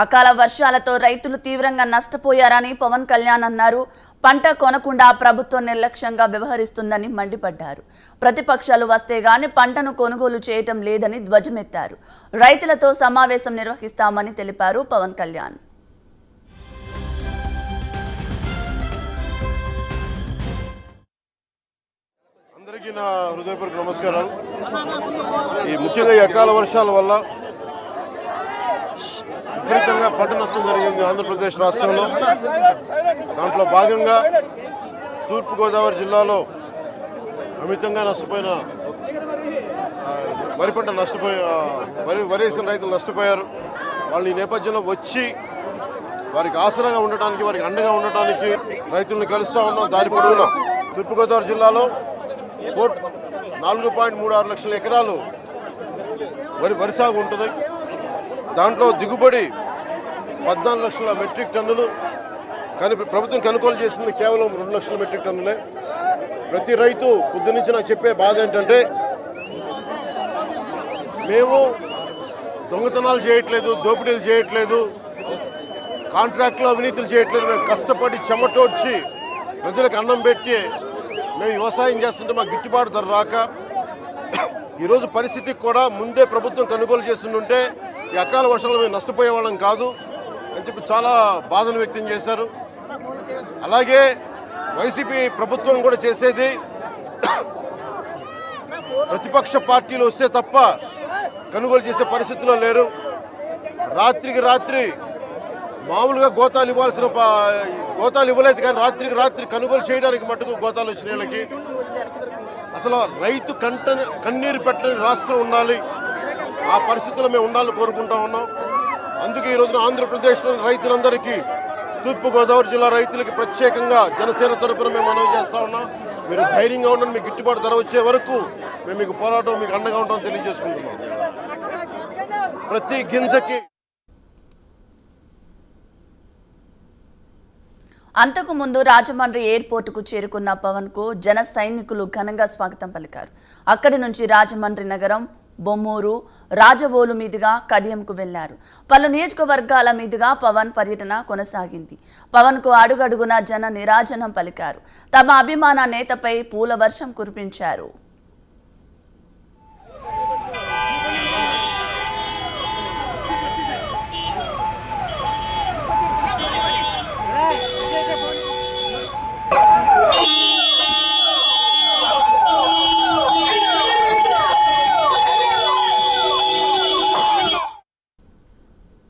అకాల వర్షాలతో రైతులు తీవ్రంగా నష్టపోయారని పవన్ కళ్యాణ్ అన్నారు. పంట కొనకుండా ప్రభుత్వం నిర్లక్ష్యంగా వ్యవహరిస్తుందని మండిపడ్డారు. ప్రతిపక్షాలు వస్తే గాని పంటను కొనుగోలు చేయటం లేదని ధ్వజమెత్తారు. రైతులతో సమావేశం నిర్వహిస్తామని తెలిపారు పవన్ కళ్యాణ్. అందరికీ నా హృదయపూర్వక నమస్కారాలు. ఈ ముఖ్యంగా ఈ అకాల వర్షాల వల్ల విపరీతంగా పంట నష్టం జరిగింది ఆంధ్రప్రదేశ్ రాష్ట్రంలో. దాంట్లో భాగంగా తూర్పుగోదావరి జిల్లాలో అమితంగా నష్టపోయిన వరి పంట వరి వేసిన రైతులు నష్టపోయారు. వాళ్ళు ఈ నేపథ్యంలో వచ్చి వారికి ఆసరాగా ఉండటానికి, వారికి అండగా ఉండటానికి రైతులను కలుస్తూ ఉన్నాం. దారి పొడవునా తూర్పుగోదావరి జిల్లాలో 4.36 లక్షల ఎకరాలు వరి సాగు ఉంటుంది. దాంట్లో దిగుబడి 14 లక్షల మెట్రిక్ టన్నులు. కానీ ప్రభుత్వం కొనుగోలు చేసింది కేవలం 2 లక్షల మెట్రిక్ టన్నులే. ప్రతి రైతు పొద్దునుంచి నాకు చెప్పే బాధ ఏంటంటే, మేము దొంగతనాలు చేయట్లేదు, దోపిడీలు చేయట్లేదు, కాంట్రాక్ట్లో అవినీతులు చేయట్లేదు. మేము కష్టపడి చెమటోడ్చి ప్రజలకు అన్నం పెట్టి మేము వ్యవసాయం చేస్తుంటే మాకు గిట్టుబాటు ధర రాక ఈరోజు పరిస్థితికి కూడా ముందే ప్రభుత్వం కొనుగోలు చేస్తుంటే ఈ అకాల వర్షాలు మేము నష్టపోయేవాళ్ళం కాదు అని చెప్పి చాలా బాధను వ్యక్తం చేశారు. అలాగే వైసీపీ ప్రభుత్వం కూడా చేసేది, ప్రతిపక్ష పార్టీలు వస్తే తప్ప కొనుగోలు చేసే పరిస్థితిలో లేరు. రాత్రికి రాత్రి మామూలుగా గోతాలు ఇవ్వాల్సిన గోతాలు ఇవ్వలేదు, కానీ రాత్రికి రాత్రి కొనుగోలు చేయడానికి మటుకు గోతాలు వచ్చిన వీళ్ళకి. అసలు రైతు కన్నీరు పెట్టని రాష్ట్రం ఉండాలి, ఆ పరిస్థితుల్లో మేము ఉండాలని కోరుకుంటా ఉన్నాం. అందుకే ఈ రోజున ఆంధ్రప్రదేశ్లోని రైతులందరికీ, తూర్పుగోదావరి జిల్లా రైతులకి ప్రత్యేకంగా జనసేన తరపున మేము మనవి చేస్తా ఉన్నాం. మీరు ధైర్యంగా ఉండండి, మీకు గిట్టుబాటు ధర వచ్చే వరకు మేము మీకు పోరాటం, మీకు అండగా ఉంటామని తెలియజేసుకుంటున్నాం. ప్రతి గింజకి అంతకు ముందు రాజమండ్రి ఎయిర్పోర్టుకు చేరుకున్న పవన్ కు జన సైనికులు ఘనంగా స్వాగతం పలికారు. అక్కడి నుంచి రాజమండ్రి నగరం, బొమ్మూరు, రాజవోలు మీదుగా కడియంకు వెళ్లారు. పలు నియోజకవర్గాల మీదుగా పవన్ పర్యటన కొనసాగింది. పవన్ కు అడుగడుగున జన నిరాజనం పలికారు. తమ అభిమాన నేతపై పూల వర్షం కురిపించారు.